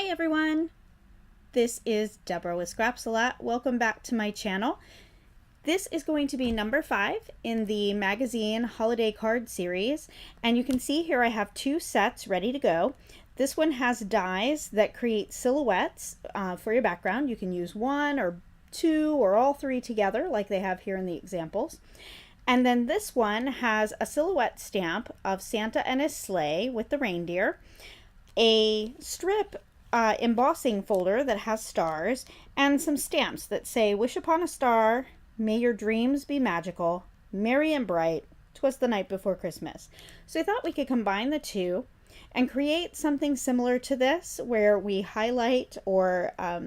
Hi everyone, this is Deborah with Scrapsalot. Welcome back to my channel. This is going to be number 5 in the magazine holiday card series, and you can see here I have 2 sets ready to go. This one has dies that create silhouettes for your background. You can use 1 or 2 or all 3 together like they have here in the examples. And then this one has a silhouette stamp of Santa and his sleigh with the reindeer, a strip embossing folder that has stars, and some stamps that say, "Wish upon a star, may your dreams be magical, merry and bright, 'twas the night before Christmas." So I thought we could combine the two and create something similar to this where we highlight or I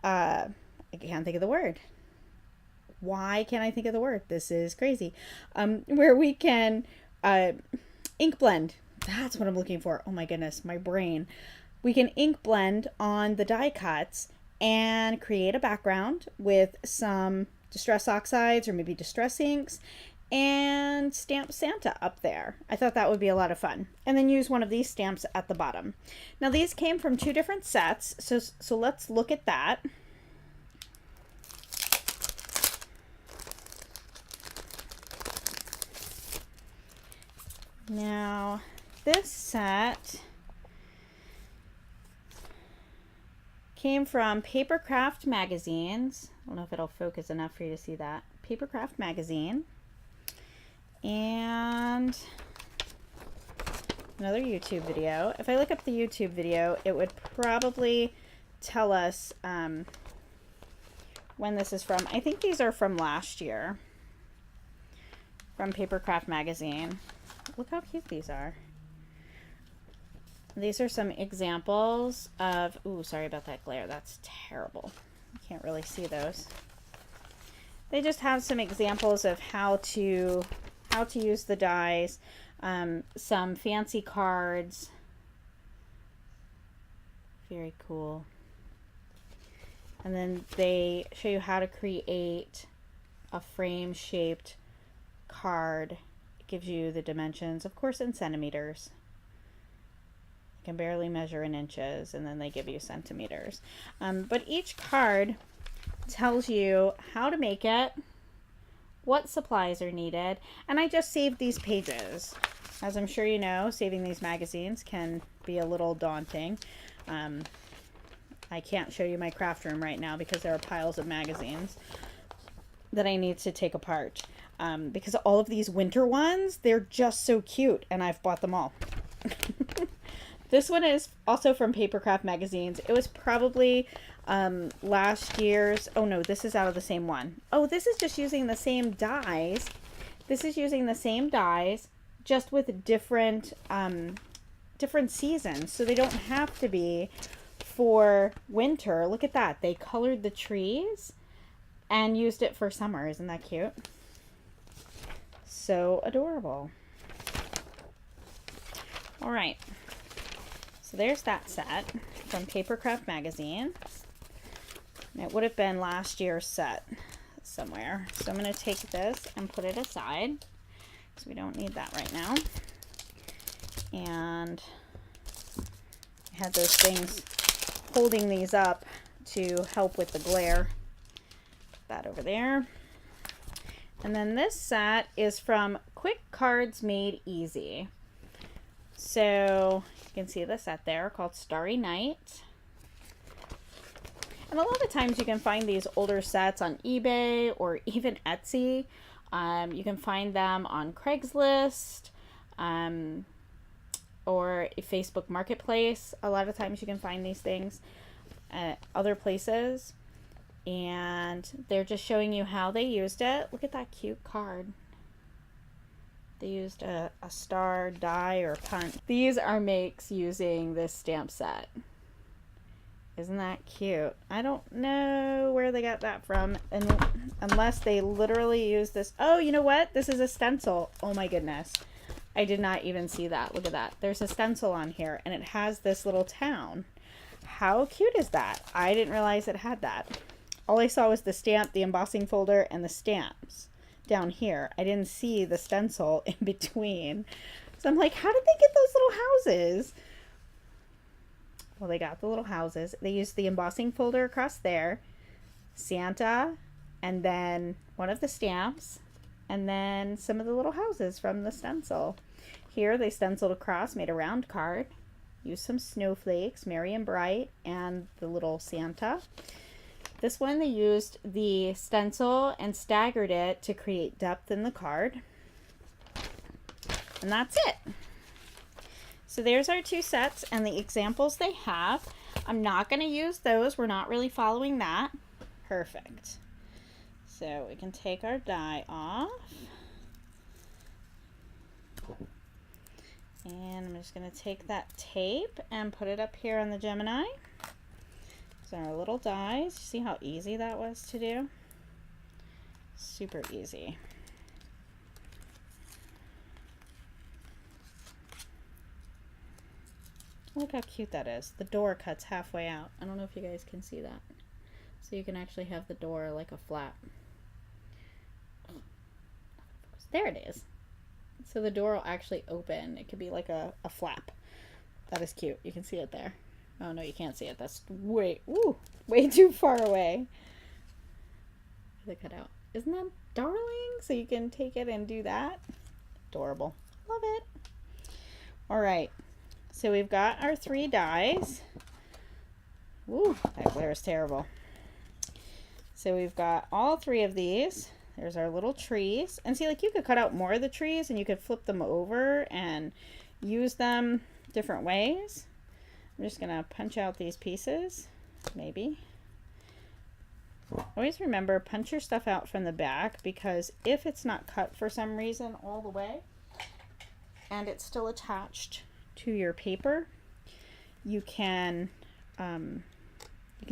can't think of the word. Why can't I think of the word? This is crazy. Where we can ink blend. That's what I'm looking for. Oh my goodness, my brain. We can ink blend on the die cuts and create a background with some distress oxides or maybe distress inks and stamp Santa up there. I thought that would be a lot of fun. And then use one of these stamps at the bottom. Now these came from 2 different sets, so let's look at that. Now this set came from Papercraft magazines. I don't know if it'll focus enough for you to see that. Papercraft magazine. And another YouTube video. If I look up the YouTube video, it would probably tell us when this is from. I think these are from last year. From Papercraft magazine. Look how cute these are. These are some examples of, ooh, sorry about that glare. That's terrible. You can't really see those. They just have some examples of how to use the dies, some fancy cards. Very cool. And then they show you how to create a frame-shaped card. It gives you the dimensions, of course, in centimeters. Can barely measure in inches, and then they give you centimeters. But each card tells you how to make it, what supplies are needed, and I just saved these pages. As I'm sure you know, saving these magazines can be a little daunting. I can't show you my craft room right now because there are piles of magazines that I need to take apart. Because all of these winter ones, they're just so cute, and I've bought them all. This one is also from Papercraft magazines. It was probably last year's. Oh no, this is out of the same one. Oh, this is just using the same dies. This is using the same dies, just with different different seasons. So they don't have to be for winter. Look at that. They colored the trees and used it for summer. Isn't that cute? So adorable. All right. So there's that set from Papercraft magazine. And it would have been last year's set somewhere. So I'm going to take this and put it aside because we don't need that right now. And I had those things holding these up to help with the glare. Put that over there. And then this set is from Quick Cards Made Easy. So you can see the set there called Starry Night. And a lot of times you can find these older sets on eBay or even Etsy. You can find them on Craigslist or a Facebook Marketplace. A lot of times you can find these things at other places. And they're just showing you how they used it. Look at that cute card. They used a star, die, or punt. These are makes using this stamp set. Isn't that cute? I don't know where they got that from, unless they literally used this. Oh, you know what? This is a stencil. Oh my goodness. I did not even see that. Look at that. There's a stencil on here, and it has this little town. How cute is that? I didn't realize it had that. All I saw was the stamp, the embossing folder, and the stamps down here. I didn't see the stencil in between. So I'm like, how did they get those little houses? well, they got the little houses. They used the embossing folder across there, Santa, and then one of the stamps, and then some of the little houses from the stencil. Here they stenciled across, made a round card, used some snowflakes, merry and bright, and the little Santa. This one they used the stencil and staggered it to create depth in the card. And that's it. So there's our two sets and the examples they have. I'm not going to use those. We're not really following that. Perfect. So we can take our die off. And I'm just going to take that tape and put it up here on the Gemini. So our little dies. See how easy that was to do? Super easy. Look how cute that is. The door cuts halfway out. I don't know if you guys can see that. So you can actually have the door like a flap. There it is. So the door will actually open. It could be like a flap. That is cute. You can see it there. Oh no, you can't see it. That's way too far away. They cut out. Isn't that darling? So you can take it and do that. Adorable. Love it. All right. So we've got our 3 dies. Woo, that glare is terrible. So we've got all 3 of these. There's our little trees. And see, like, you could cut out more of the trees and you could flip them over and use them different ways. I'm just gonna punch out these pieces, maybe. Always remember, punch your stuff out from the back, because if it's not cut for some reason all the way and it's still attached to your paper, you can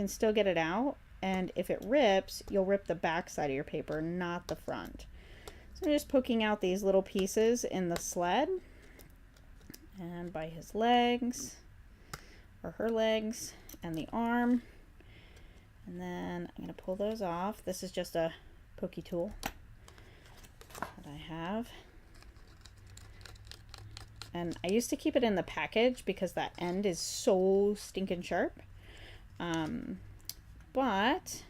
still get it out, and if it rips, you'll rip the back side of your paper, not the front. So I'm just poking out these little pieces in the sled and by his legs or her legs and the arm, and then I'm going to pull those off. This is just a pokey tool that I have. And I used to keep it in the package because that end is so stinking sharp. But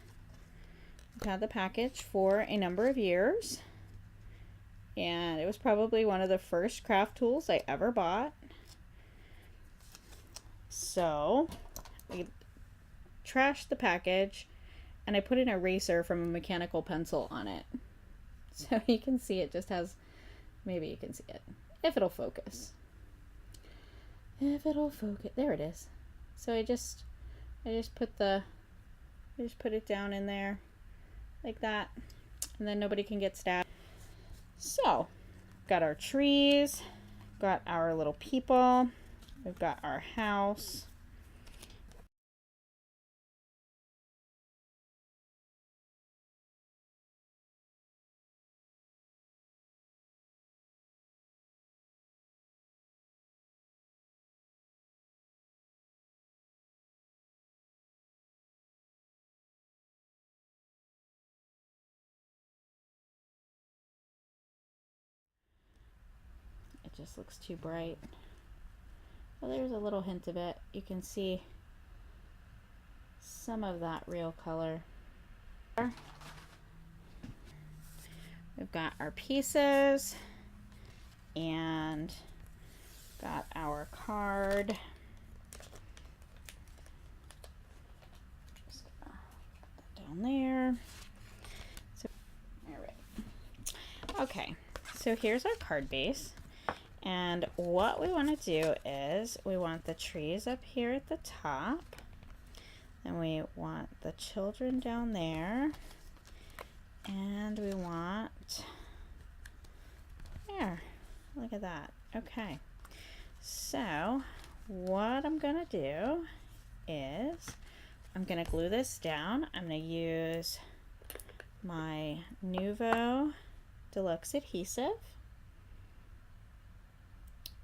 I've had the package for a number of years. And it was probably one of the first craft tools I ever bought. So I trashed the package and I put an eraser from a mechanical pencil on it. So you can see it just has, maybe you can see it. If it'll focus. If it'll focus. There it is. So I just put it down in there like that, and then nobody can get stabbed. So, got our trees, got our little people, we've got our house. It just looks too bright. Well, there's a little hint of it. You can see some of that real color. We've got our pieces and got our card. Just gonna put that down there. So, all right. Okay, so here's our card base. And what we want to do is we want the trees up here at the top, and we want the children down there, and we want there. Look at that. Okay, so what I'm gonna do is I'm gonna glue this down. I'm gonna use my Nuvo Deluxe Adhesive.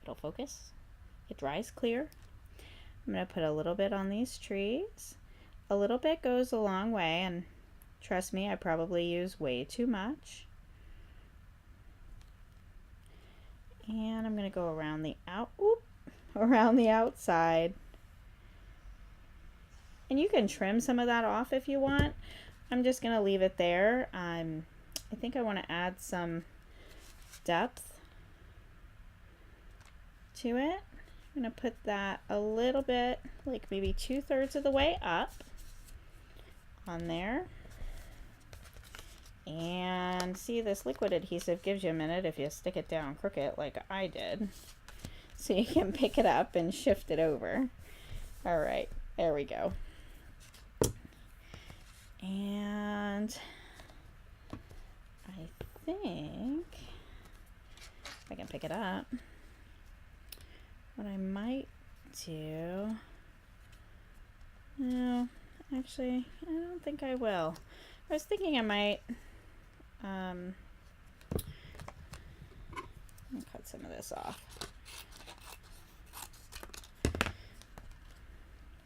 It'll focus. It dries clear. I'm going to put a little bit on these trees. A little bit goes a long way, and trust me, I probably use way too much. And I'm going to go around the outside And you can trim some of that off if you want. I'm just going to leave it there. I think I want to add some depth to it. I'm going to put that a little bit, like maybe 2/3 of the way up on there. And see, this liquid adhesive gives you a minute if you stick it down crooked like I did. So you can pick it up and shift it over. All right, there we go. And I think if I can pick it up, what I might do, no, actually, I don't think I will. I was thinking I might cut some of this off.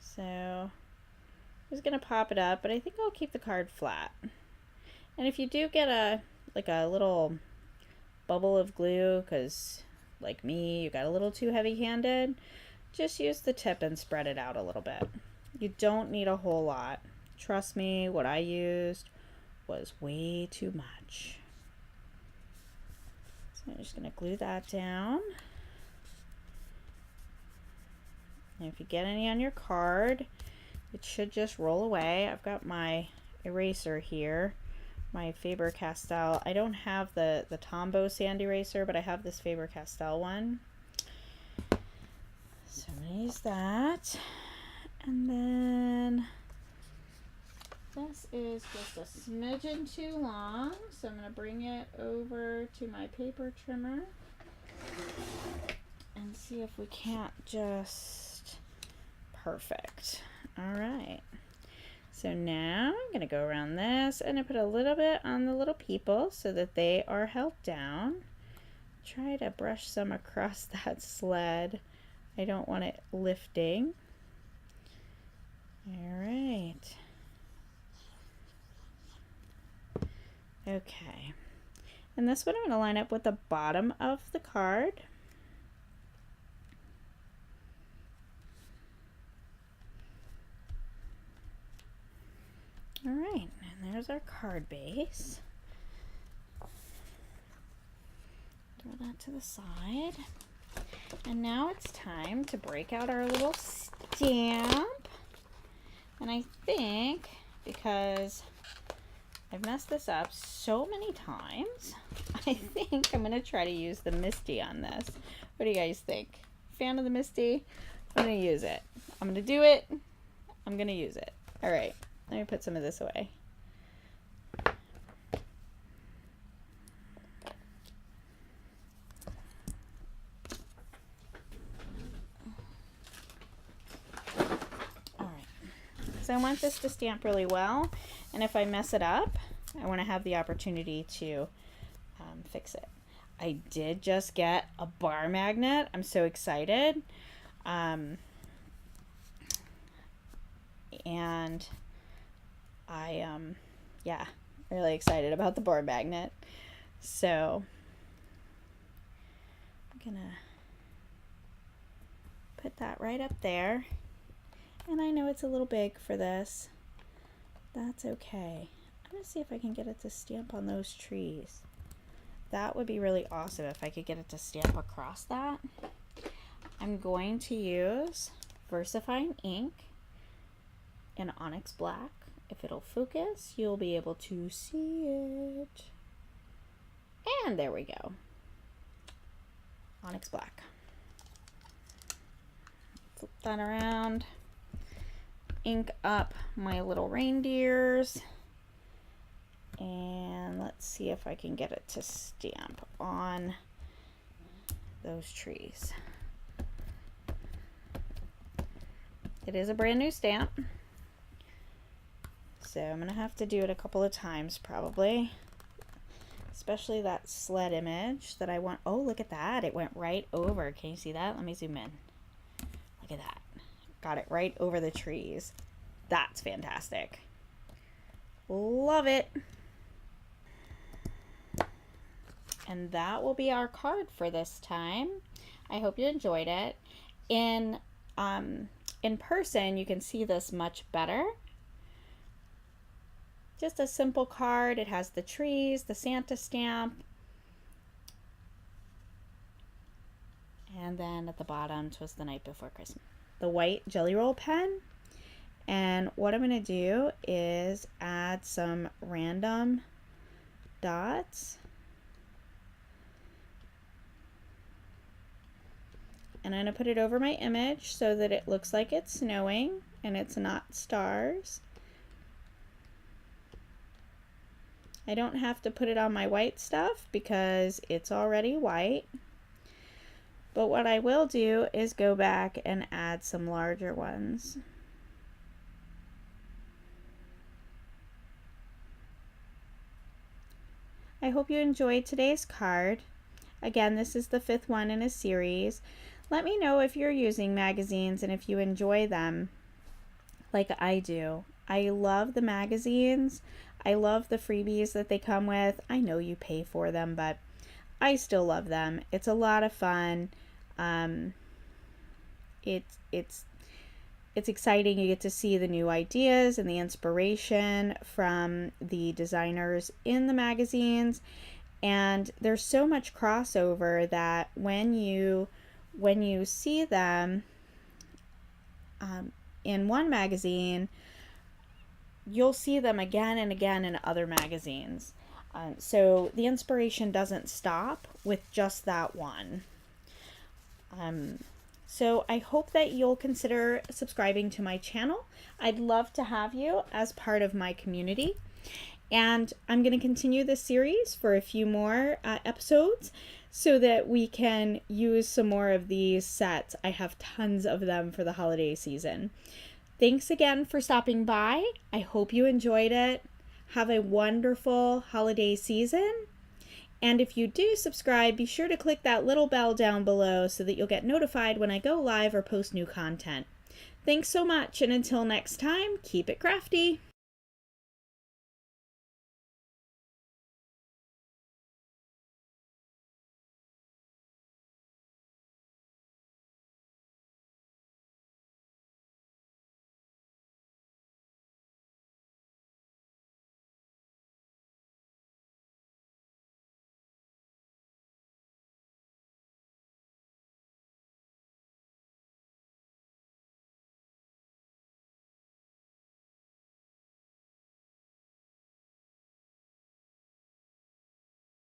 So I was gonna pop it up, but I think I'll keep the card flat. And if you do get a little bubble of glue, because like me, you got a little too heavy-handed, just use the tip and spread it out a little bit. You don't need a whole lot. Trust me, what I used was way too much. So I'm just gonna glue that down. And if you get any on your card, it should just roll away. I've got my eraser here, my Faber-Castell. I don't have the Tombow sand eraser, but I have this Faber-Castell one. So I'm gonna use that. And then this is just a smidgen too long, so I'm gonna bring it over to my paper trimmer and see if we can't just, perfect. All right. So now I'm gonna go around this and I put a little bit on the little people so that they are held down. Try to brush some across that sled. I don't want it lifting. All right. Okay. And this one I'm gonna line up with the bottom of the card. All right, and there's our card base. Throw that to the side. And now it's time to break out our little stamp. And I think, because I've messed this up so many times, I think I'm going to try to use the Misty on this. What do you guys think? Fan of the Misty? I'm going to use it. I'm going to do it. I'm going to use it. All right. Let me put some of this away. All right. So I want this to stamp really well, and if I mess it up, I want to have the opportunity to fix it. I did just get a bar magnet. I'm so excited. And yeah, really excited about the board magnet. So I'm gonna put that right up there. And I know it's a little big for this. That's okay. I'm gonna see if I can get it to stamp on those trees. That would be really awesome if I could get it to stamp across that. I'm going to use Versafine ink in Onyx black. If it'll focus, you'll be able to see it. And there we go. Onyx black. Flip that around. Ink up my little reindeers. And let's see if I can get it to stamp on those trees. It is a brand new stamp. So I'm going to have to do it a couple of times probably. Especially that sled image that I want. Oh, look at that. It went right over. Can you see that? Let me zoom in. Look at that. Got it right over the trees. That's fantastic. Love it. And that will be our card for this time. I hope you enjoyed it. In in person, you can see this much better. Just a simple card. It has the trees, the Santa stamp, and then at the bottom, 'twas the night before Christmas. The white Jelly Roll pen. And what I'm going to do is add some random dots. And I'm going to put it over my image so that it looks like it's snowing and it's not stars. I don't have to put it on my white stuff because it's already white. But what I will do is go back and add some larger ones. I hope you enjoyed today's card. Again, this is the 5th one in a series. Let me know if you're using magazines and if you enjoy them like I do. I love the magazines. I love the freebies that they come with. I know you pay for them, but I still love them. It's a lot of fun. It's exciting. You get to see the new ideas and the inspiration from the designers in the magazines. And there's so much crossover that when you see them in one magazine, you'll see them again and again in other magazines. So the inspiration doesn't stop with just that one. So I hope that you'll consider subscribing to my channel. I'd love to have you as part of my community. And I'm going to continue this series for a few more episodes so that we can use some more of these sets. I have tons of them for the holiday season. Thanks again for stopping by. I hope you enjoyed it. Have a wonderful holiday season. And if you do subscribe, be sure to click that little bell down below so that you'll get notified when I go live or post new content. Thanks so much, and until next time, keep it crafty.